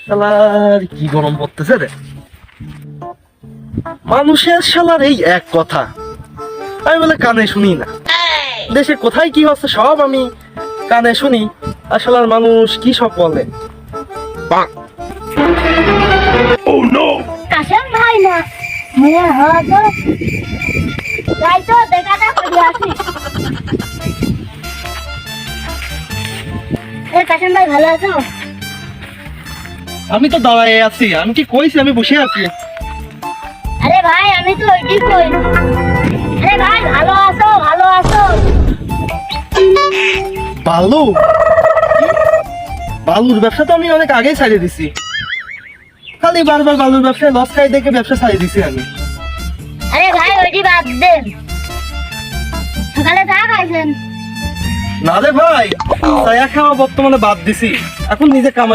শালার কি গরম পড়তেছে রে। মানুষের শালার এই এক কথা আমি বলে কানে শুনি না। দেশে কোথায় কি হচ্ছে সব আমি কানে শুনি, আর শালার মানুষ কি সব বলে। কাশেম ভাই না মনে হয় তো যাই তো দেখাটা করে আসি। কাশেম ভাই ভালো আছো? আমি তো দাঁড়ায় আছি, আমি কি কইছি আমি বসে আছি। আরে ভাই আমি তো ওইটি কই। আরে ভাই ভালো আছো ভালো আছো? বালু, বালুর ব্যবসা তো আমি অনেক আগেই ছাড়িয়ে দিছি। খালি বারবার বালুর ব্যবসায় লস খাই দেখে ব্যবসা ছাড়িয়ে দিছি আমি। আরে ভাই ওইটি বাদ দেন, সকালে চা খাইছেন? না রে ভাই, চা খাওয়া বর্তমানে বাদ দিছি, এখন নিজে কামাই